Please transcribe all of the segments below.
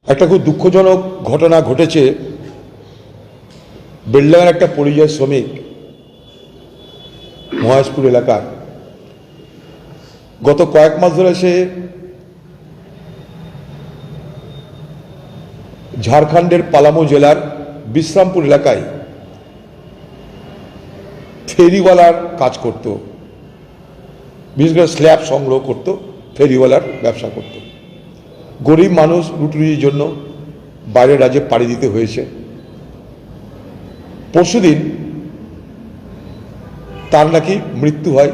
একটা খুব দুঃখজনক ঘটনা ঘটেছে বেলডাঙ্গার একটা পরিযায়ী শ্রমিক মহেশপুর এলাকার। গত কয়েক মাস ধরে সে ঝাড়খণ্ডের পালামু জেলার বিশ্রামপুর এলাকায় ফেরিওয়ালার কাজ করত, বিশেষ করে স্ল্যাব সংগ্রহ করত, ফেরিওয়ালার ব্যবসা করত। গরিব মানুষ, রুটির জন্য বাইরের রাজ্যে পাড়ি দিতে হয়েছে। পরশুদিন তার নাকি মৃত্যু হয়,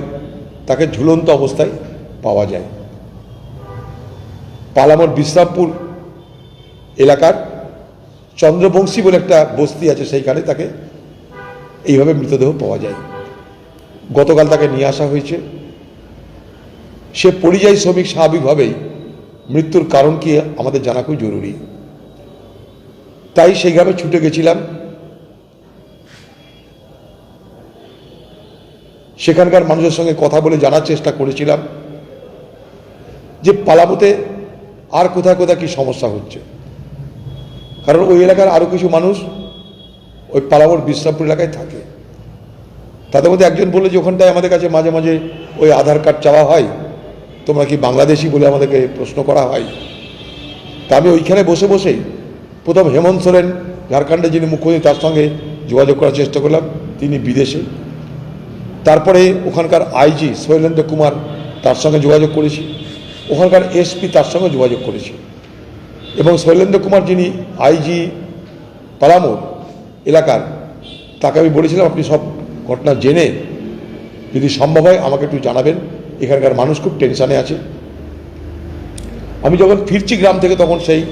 তাকে ঝুলন্ত অবস্থায় পাওয়া যায়। পালামোর বিশ্রামপুর এলাকার চন্দ্রবংশী বলে একটা বস্তি আছে, সেইখানে তাকে এইভাবে মৃতদেহ পাওয়া যায়। গতকাল তাকে নিয়ে আসা হয়েছে। সে পরিযায়ী শ্রমিক, স্বাভাবিকভাবেই মৃত্যুর কারণ কি আমাদের জানা খুব জরুরি। তাই সেই গ্রামে ছুটে গেছিলাম। সেখানকার মানুষের সঙ্গে কথা বলে জানার চেষ্টা করেছিলাম যে পালামোতে আর কোথায় কোথায় কি সমস্যা হচ্ছে, কারণ ওই এলাকার আরও কিছু মানুষ ওই পালামোর বিশ্রামপুর এলাকায় থাকে। তাদের মধ্যে একজন বললো যে ওখানটায় আমাদের কাছে মাঝে মাঝে ওই আধার কার্ড চাওয়া হয়, তোমরা কি বাংলাদেশি বলে আমাদেরকে প্রশ্ন করা হয়। তা আমি ওইখানে বসে বসেই প্রথম হেমন্ত সোরেন, ঝাড়খণ্ডের যিনি মুখ্যমন্ত্রী, তার সঙ্গে যোগাযোগ করার চেষ্টা করলাম, তিনি বিদেশে। তারপরে ওখানকার আইজি শৈলেন্দ্র কুমার, তার সঙ্গে যোগাযোগ করেছি। ওখানকার এসপি, তার সঙ্গে যোগাযোগ করেছি। এবং শৈলেন্দ্র কুমার যিনি আইজি পালামোর এলাকার, তাকে আমি বলেছিলাম আপনি সব ঘটনা জেনে যদি সম্ভব হয় আমাকে একটু জানাবেন, এখানকার মানুষ খুব টেনশানে আছে। আমি যখন ফিরছি গ্রাম থেকে তখন সেই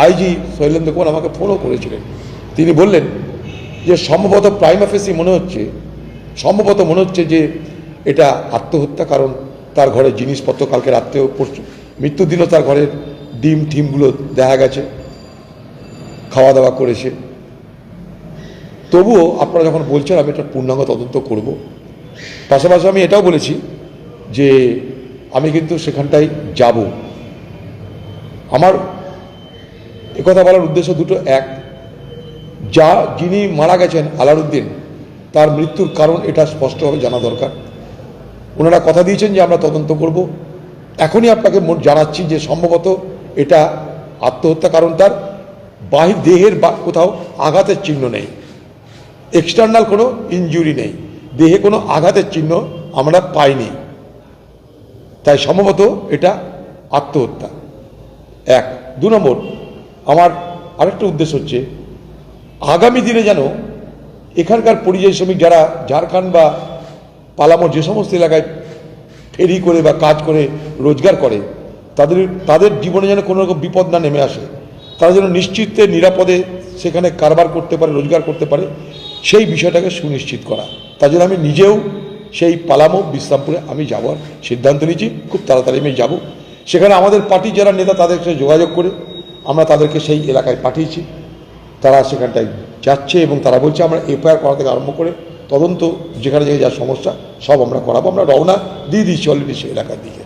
আইজি শৈলেন্দ্র কুমার আমাকে ফোনও করেছিলেন। তিনি বললেন যে সম্ভবত প্রাইমা ফেসি সম্ভবত মনে হচ্ছে যে এটা আত্মহত্যা, কারণ তার ঘরের জিনিসপত্র কালকে রাত্রেও মৃত্যুর দিনও তার ঘরের ডিম টিমগুলো দেখা গেছে, খাওয়া দাওয়া করেছে। তবুও আপনারা যখন বলছেন আমি একটা পূর্ণাঙ্গ তদন্ত করব। পাশাপাশি আমি এটাও বলেছি যে আমি কিন্তু সেখানটায় যাব। আমার একথা বলার উদ্দেশ্য দুটো। এক, যিনি মারা গেছেন আলারউদ্দিন, তার মৃত্যুর কারণ এটা স্পষ্টভাবে জানা দরকার। ওনারা কথা দিয়েছেন যে আমরা তদন্ত করব। এখনই আপনাকে জানাচ্ছি যে সম্ভবত এটা আত্মহত্যা, কারণ তার বাহির দেহের কোথাও আঘাতের চিহ্ন নেই, এক্সটার্নাল কোনো ইনজুরি নেই, দেহে কোনো আঘাতের চিহ্ন আমরা পাইনি। তাই সম্ভবত এটা আত্মহত্যা। এক। দু নম্বর, আমার আরেকটা উদ্দেশ্য হচ্ছে আগামী দিনে যেন এখানকার পরিযায়ী শ্রমিক যারা ঝাড়খণ্ড বা পালামোর যে সমস্ত এলাকায় ফেরি করে বা কাজ করে রোজগার করে, তাদের জীবনে যেন কোনো রকম বিপদ না নেমে আসে, তারা যেন নিশ্চিতে নিরাপদে সেখানে কারবার করতে পারে, রোজগার করতে পারে, সেই বিষয়টাকে সুনিশ্চিত করা। তার জন্য আমি নিজেও সেই পালামো বিশ্রামপুরে আমি যাওয়ার সিদ্ধান্ত নিয়েছি। খুব তাড়াতাড়ি আমি যাব। সেখানে আমাদের পার্টির যারা নেতা তাদের সাথে যোগাযোগ করে আমরা তাদেরকে সেই এলাকায় পাঠিয়েছি। তারা সেখানটায় যাচ্ছে এবং তারা বলছে আমরা এফআইআর করা থেকে আরম্ভ করে তদন্ত যেখানে যা সমস্যা সব আমরা করাবো। আমরা রওনা দিয়ে দিচ্ছি অলরেডি সেই এলাকার দিকে।